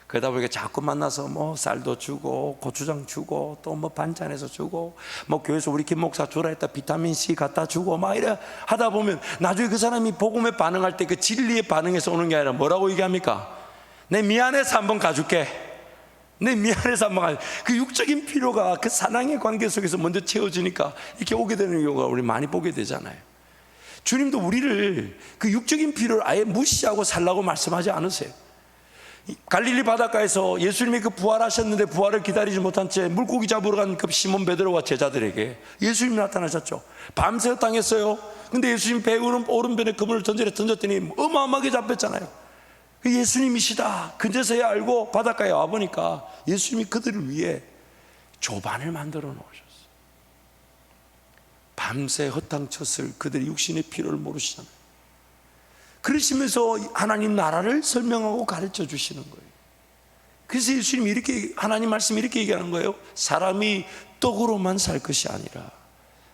그러다 보니까 자꾸 만나서 뭐 쌀도 주고 고추장 주고 또 뭐 반찬해서 주고 뭐 교회에서 우리 김 목사 주라 했다 비타민C 갖다 주고 막 이래 하다 보면 나중에 그 사람이 복음에 반응할 때 그 진리에 반응해서 오는 게 아니라 뭐라고 얘기합니까? 내 미안해서 한번 가줄게. 내 미안해서 한번 가줄게. 그 육적인 필요가 그 사랑의 관계 속에서 먼저 채워지니까 이렇게 오게 되는 경우가 우리 많이 보게 되잖아요. 주님도 우리를 그 육적인 필요를 아예 무시하고 살라고 말씀하지 않으세요. 갈릴리 바닷가에서 예수님이 그 부활하셨는데 부활을 기다리지 못한 채 물고기 잡으러 간 그 시몬 베드로와 제자들에게 예수님이 나타나셨죠. 밤새 당했어요. 근데 예수님 배 오른편에 그물을 던졌더니 어마어마하게 잡혔잖아요. 그 예수님이시다 그제서야 알고 바닷가에 와보니까 예수님이 그들을 위해 조반을 만들어 놓으셨어요. 밤새 허탕쳤을 그들의 육신의 필요를 모르시잖아요. 그러시면서 하나님 나라를 설명하고 가르쳐 주시는 거예요. 그래서 예수님이 이렇게 하나님 말씀이 이렇게 얘기하는 거예요. 사람이 떡으로만 살 것이 아니라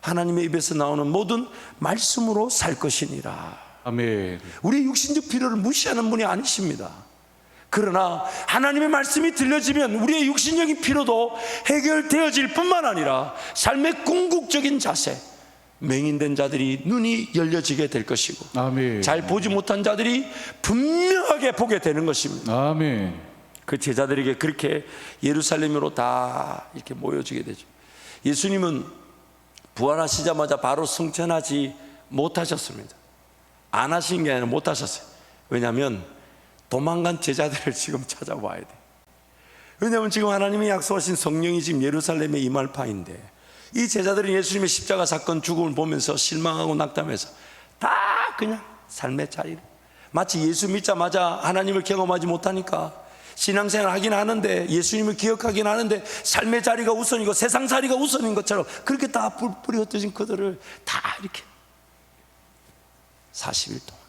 하나님의 입에서 나오는 모든 말씀으로 살 것이니라. 아멘. 우리의 육신적 필요를 무시하는 분이 아니십니다. 그러나 하나님의 말씀이 들려지면 우리의 육신적인 필요도 해결되어질 뿐만 아니라 삶의 궁극적인 자세, 맹인된 자들이 눈이 열려지게 될 것이고 아멘. 잘 보지 못한 자들이 분명하게 보게 되는 것입니다. 아멘. 그 제자들에게 그렇게 예루살렘으로 다 이렇게 모여지게 되죠. 예수님은 부활하시자마자 바로 승천하지 못하셨습니다. 안 하신 게 아니라 못 하셨어요. 왜냐하면 도망간 제자들을 지금 찾아와야 돼요. 왜냐하면 지금 하나님이 약속하신 성령이 지금 예루살렘에 임할 파인데, 이 제자들은 예수님의 십자가 사건 죽음을 보면서 실망하고 낙담해서 다 그냥 삶의 자리를, 마치 예수 믿자마자 하나님을 경험하지 못하니까 신앙생활 하긴 하는데 예수님을 기억하긴 하는데 삶의 자리가 우선이고 세상 자리가 우선인 것처럼 그렇게 다 뿌리 흩어진 그들을 다 이렇게 40일 동안.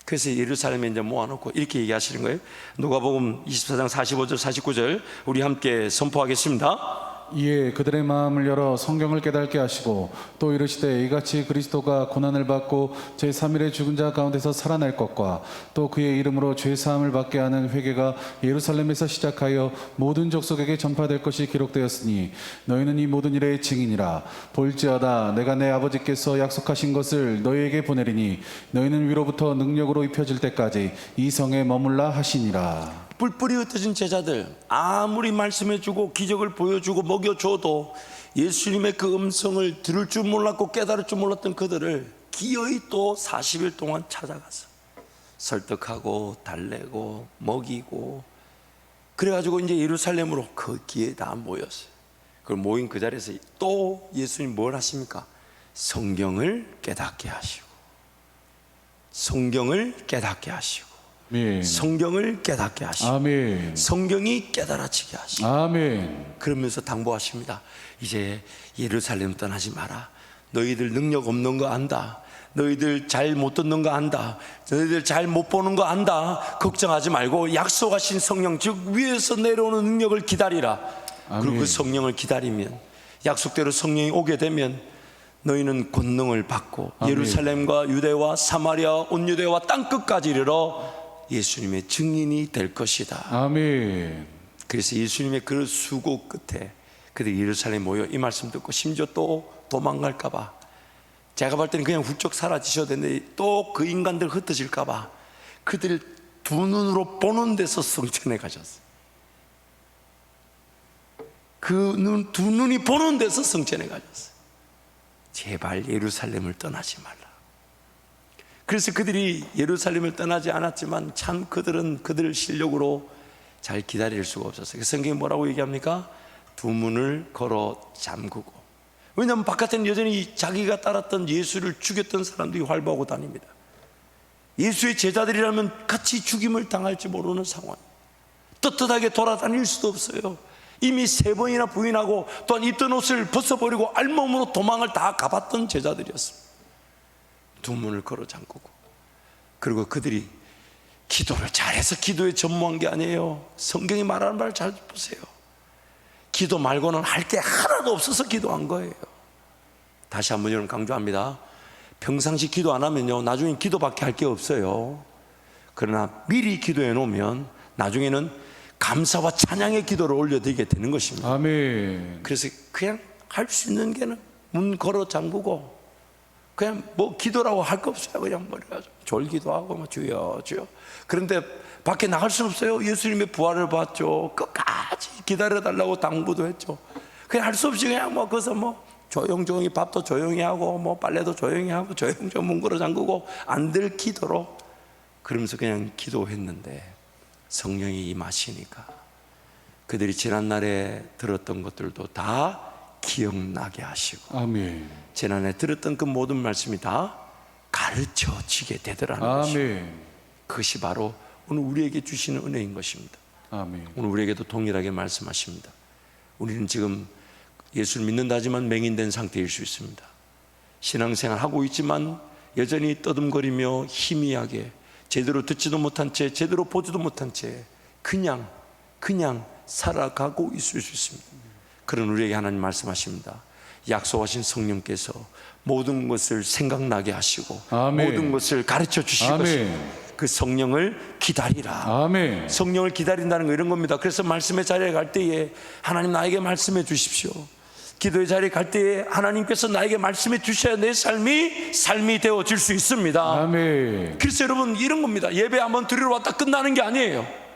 그래서 예루살렘에 이제 모아놓고 이렇게 얘기하시는 거예요. 누가복음 24장 45절 49절 우리 함께 선포하겠습니다. 이에 그들의 마음을 열어 성경을 깨닫게 하시고 또 이르시되 이같이 그리스도가 고난을 받고 제3일에 죽은 자 가운데서 살아날 것과 또 그의 이름으로 죄사함을 받게 하는 회개가 예루살렘에서 시작하여 모든 족속에게 전파될 것이 기록되었으니 너희는 이 모든 일의 증인이라. 볼지어다 내가 내 아버지께서 약속하신 것을 너희에게 보내리니 너희는 위로부터 능력으로 입혀질 때까지 이 성에 머물라 하시니라. 뿔뿔이 흩어진 제자들, 아무리 말씀해주고 기적을 보여주고 먹여줘도 예수님의 그 음성을 들을 줄 몰랐고 깨달을 줄 몰랐던 그들을 기어이 또 40일 동안 찾아가서 설득하고 달래고 먹이고, 그래가지고 이제 예루살렘으로 그 기회에 다 모였어요. 그 모인 그 자리에서 또 예수님 뭘 하십니까? 성경을 깨닫게 하시고, 성경을 깨닫게 하시고, 아멘. 성경을 깨닫게 하시고, 아멘. 성경이 깨달아지게 하시고, 아멘. 그러면서 당부하십니다. 이제 예루살렘 떠나지 마라. 너희들 능력 없는 거 안다. 너희들 잘 못 듣는 거 안다. 너희들 잘 못 보는 거 안다. 걱정하지 말고 약속하신 성령, 즉 위에서 내려오는 능력을 기다리라. 아멘. 그리고 그 성령을 기다리면, 약속대로 성령이 오게 되면 너희는 권능을 받고 아멘. 예루살렘과 유대와 사마리아 온 유대와 땅끝까지 이르러 예수님의 증인이 될 것이다. 아멘. 그래서 예수님의 그 수고 끝에 그들이 예루살렘에 모여 이 말씀 듣고 심지어 또 도망갈까 봐, 제가 볼 때는 그냥 훌쩍 사라지셔도 되는데 또 그 인간들 흩어질까 봐 그들 두 눈으로 보는 데서 성전에 가셨어요. 그 두 눈이 보는 데서 성전에 가셨어요. 제발 예루살렘을 떠나지 말라. 그래서 그들이 예루살렘을 떠나지 않았지만 참 그들은 그들 실력으로 잘 기다릴 수가 없었어요. 성경이 뭐라고 얘기합니까? 두 문을 걸어 잠그고. 왜냐하면 바깥에는 여전히 자기가 따랐던 예수를 죽였던 사람들이 활보하고 다닙니다. 예수의 제자들이라면 같이 죽임을 당할지 모르는 상황, 떳떳하게 돌아다닐 수도 없어요. 이미 3번이나 부인하고 또한 입던 옷을 벗어버리고 알몸으로 도망을 다 가봤던 제자들이었습니다. 두 문을 걸어 잠그고, 그리고 그들이 기도를 잘해서 기도에 전무한 게 아니에요. 성경이 말하는 말을 잘 보세요. 기도 말고는 할 게 하나도 없어서 기도한 거예요. 다시 한번 여러분 강조합니다. 평상시 기도 안 하면요, 나중에 기도밖에 할 게 없어요. 그러나 미리 기도해 놓으면 나중에는 감사와 찬양의 기도를 올려드리게 되는 것입니다. 아멘. 그래서 그냥 할 수 있는 게는 문 걸어 잠그고, 그냥 뭐 기도라고 할 거 없어요. 그냥 머리가 졸기도 뭐 주여 주여. 그런데 밖에 나갈 수 없어요. 예수님의 부활을 봤죠. 끝까지 기다려달라고 당부도 했죠. 그냥 할 수 없이 그냥 뭐 거기서 뭐 조용조용히 밥도 조용히 하고 뭐 빨래도 조용히 하고 조용조용 문 걸어 잠그고 안 될 기도로, 그러면서 그냥 기도했는데 성령이 임하시니까 그들이 지난날에 들었던 것들도 다 기억나게 하시고, 아멘. 지난해 들었던 그 모든 말씀이 다 가르쳐지게 되더라는 것입니다. 아멘. 그것이 바로 오늘 우리에게 주시는 은혜인 것입니다. 아멘. 오늘 우리에게도 동일하게 말씀하십니다. 우리는 지금 예수를 믿는다지만 맹인된 상태일 수 있습니다. 신앙생활 하고 있지만 여전히 떠듬거리며 희미하게 제대로 듣지도 못한 채 제대로 보지도 못한 채 그냥 살아가고 있을 수 있습니다. 그런 우리에게 하나님 말씀하십니다. 약속하신 성령께서 모든 것을 생각나게 하시고 아멘. 모든 것을 가르쳐 주실 아멘. 것입니다. 그 성령을 기다리라. 아멘. 성령을 기다린다는 거 이런 겁니다. 그래서 말씀의 자리에 갈 때에 하나님 나에게 말씀해 주십시오. 기도의 자리에 갈 때에 하나님께서 나에게 말씀해 주셔야 내 삶이 되어질 수 있습니다. 아멘. 그래서 여러분 이런 겁니다. 예배 한번 드리러 왔다 끝나는 게 아니에요.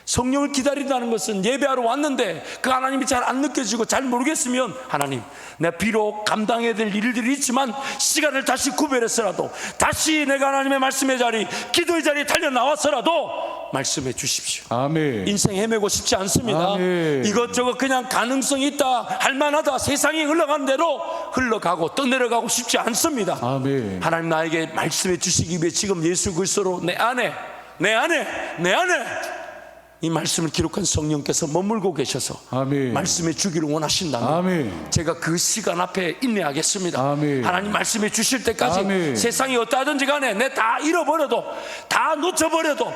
성령을 기다린다는 것은 예배하러 왔는데 그 하나님이 잘 안 느껴지고 잘 모르겠으면, 하나님 내가 비록 감당해야 될 일들이 있지만 시간을 다시 구별해서라도 다시 내가 하나님의 말씀의 자리, 기도의 자리에 달려나와서라도 말씀해 주십시오. 아멘. 인생 헤매고 싶지 않습니다. 아멘. 이것저것 그냥 가능성이 있다, 할만하다, 세상이 흘러간 대로 흘러가고 떠내려가고 싶지 않습니다. 아멘. 하나님 나에게 말씀해 주시기 위해 지금 예수 그리스도로 내 안에 이 말씀을 기록한 성령께서 머물고 계셔서 아멘. 말씀해 주기를 원하신다면 아멘. 제가 그 시간 앞에 인내하겠습니다. 아멘. 하나님 말씀해 주실 때까지 아멘. 세상이 어떠하든지 간에 내 다 잃어버려도 다 놓쳐버려도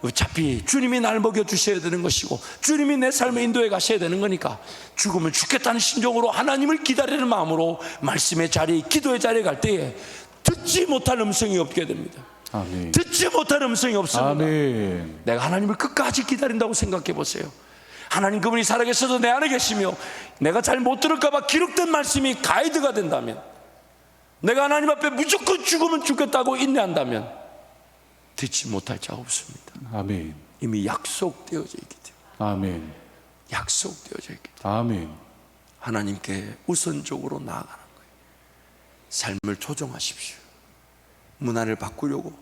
어차피 주님이 날 먹여주셔야 되는 것이고 주님이 내 삶의 인도에 가셔야 되는 거니까 죽으면 죽겠다는 심정으로 하나님을 기다리는 마음으로 말씀의 자리, 기도의 자리에 갈 때에 듣지 못할 음성이 없게 됩니다. 아멘. 듣지 못할 음성이 없습니다. 아멘. 내가 하나님을 끝까지 기다린다고 생각해 보세요. 하나님 그분이 살아계셔도 내 안에 계시며 내가 잘 못 들을까 봐 기록된 말씀이 가이드가 된다면, 내가 하나님 앞에 무조건 죽으면 죽겠다고 인내한다면 듣지 못할 자 없습니다. 아멘. 이미 약속되어져 있기 때문에. 아멘. 약속되어져 있기 때문에 아멘. 하나님께 우선적으로 나아가는 거예요. 삶을 조정하십시오. 문화를 바꾸려고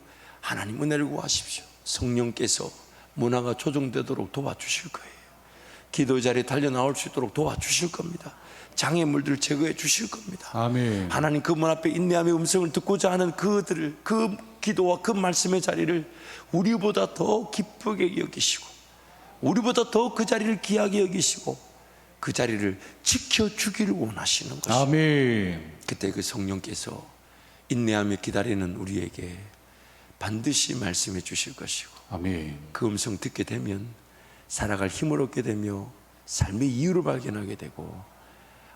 하나님 은혜를 구하십시오. 성령께서 문화가 조정되도록 도와주실 거예요. 기도 자리에 달려나올 수 있도록 도와주실 겁니다. 장애물들을 제거해 주실 겁니다. 아멘. 하나님 그분 앞에 인내함의 음성을 듣고자 하는 그들을, 그 기도와 그 말씀의 자리를 우리보다 더 기쁘게 여기시고 우리보다 더 그 자리를 귀하게 여기시고 그 자리를 지켜주기를 원하시는 것입니다. 아멘. 그때 그 성령께서 인내하며 기다리는 우리에게 반드시 말씀해 주실 것이고 아멘. 그 음성 듣게 되면 살아갈 힘을 얻게 되며 삶의 이유를 발견하게 되고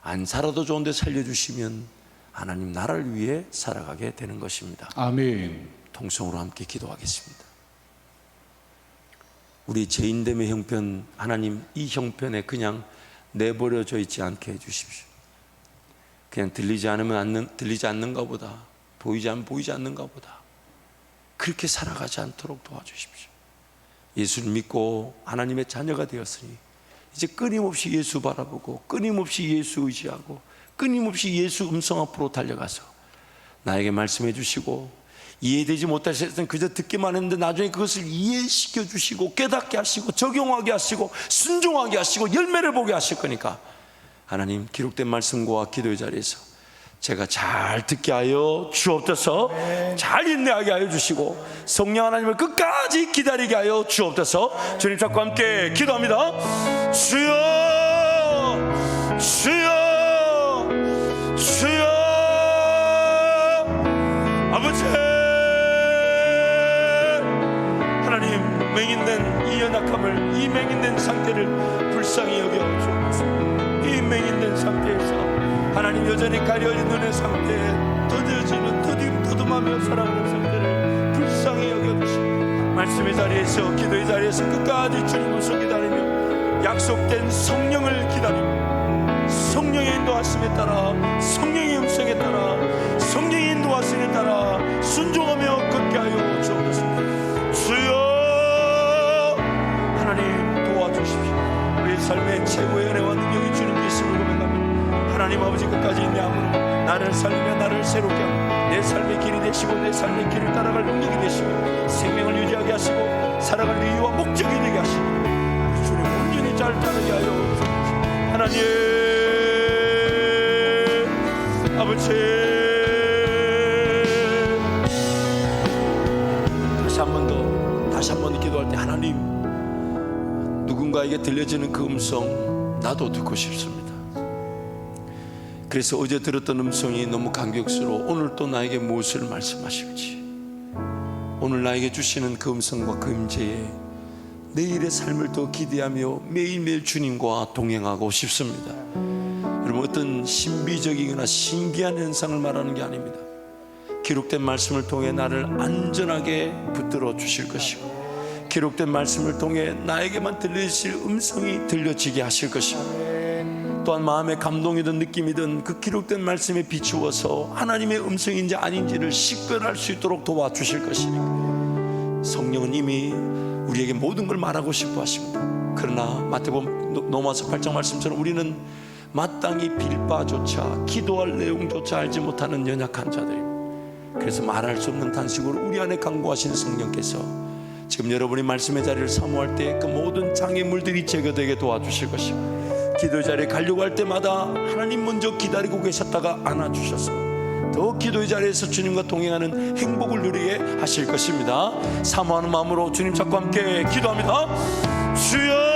안 살아도 좋은데 살려주시면 하나님 나라를 위해 살아가게 되는 것입니다. 아멘. 통성으로 함께 기도하겠습니다. 우리 죄인됨의 형편, 하나님 이 형편에 그냥 내버려져 있지 않게 해주십시오. 그냥 들리지 않는가 보다, 보이지 않는가 보다 그렇게 살아가지 않도록 도와주십시오. 예수를 믿고 하나님의 자녀가 되었으니 이제 끊임없이 예수 바라보고 끊임없이 예수 의지하고 끊임없이 예수 음성 앞으로 달려가서 나에게 말씀해 주시고 이해되지 못할 때는 그저 듣기만 했는데 나중에 그것을 이해시켜 주시고 깨닫게 하시고 적용하게 하시고 순종하게 하시고 열매를 보게 하실 거니까 하나님 기록된 말씀과 기도의 자리에서 제가 잘 듣게 하여 주옵소서. 잘 인내하게 하여 주시고 성령 하나님을 끝까지 기다리게 하여 주옵소서. 주님 잡고 함께 기도합니다. 주여 주여 주여. 아버지 하나님, 맹인된 이 연약함을, 이 맹인된 상태를 불쌍히 여겨 주옵소서. 이 맹인된 상태에서 하나님 여전히 가려진 눈의 상태에 더뎌지는 더듬하며 살아가는 상태를 불쌍히 여겨주시고 말씀의 자리에서 기도의 자리에서 끝까지 주님을 기다리며 약속된 성령을 기다리며 성령의 인도하심에 따라 성령의 음성에 따라 성령의 인도하심에 따라 순종하며 걷게 하여 주옵소서. 주여 하나님 도와주십시오. 우리의 삶의 최고의 은혜와 능력이 주님 있음을 고백하며 하나님 아버지 끝까지 인내함으로 나를 살리며 나를 새롭게 하고 내 삶의 길이 되시고 내 삶의 길을 따라갈 능력이 되시고 생명을 유지하게 하시고 살아갈 이유와 목적이 되게 하시고 주님 온전히 잘 따르게 하여 주옵소서. 하나님 아버지 다시 한 번 더 기도할 때 하나님 누군가에게 들려지는 그 음성 나도 듣고 싶습니다. 그래서 어제 들었던 음성이 너무 감격스러워 오늘 또 나에게 무엇을 말씀하실지 오늘 나에게 주시는 그 음성과 그 임재에 내일의 삶을 더 기대하며 매일매일 주님과 동행하고 싶습니다. 여러분 어떤 신비적이거나 신기한 현상을 말하는 게 아닙니다. 기록된 말씀을 통해 나를 안전하게 붙들어 주실 것이고 기록된 말씀을 통해 나에게만 들려주실 음성이 들려지게 하실 것이고 또한 마음의 감동이든 느낌이든 그 기록된 말씀에 비추어서 하나님의 음성인지 아닌지를 식별할 수 있도록 도와주실 것이니까 성령은 이미 우리에게 모든 걸 말하고 싶어 하십니다. 그러나 마태복음 로마서 8장 말씀처럼 우리는 마땅히 빌바조차 기도할 내용조차 알지 못하는 연약한 자들입니다. 그래서 말할 수 없는 단식으로 우리 안에 강구하시는 성령께서 지금 여러분이 말씀의 자리를 사모할 때 그 모든 장애물들이 제거되게 도와주실 것이고 기도 자리에 가려고 할 때마다 하나님 먼저 기다리고 계셨다가 안아주셔서 더 기도의 자리에서 주님과 동행하는 행복을 누리게 하실 것입니다. 사모하는 마음으로 주님 찾고 함께 기도합니다. 주여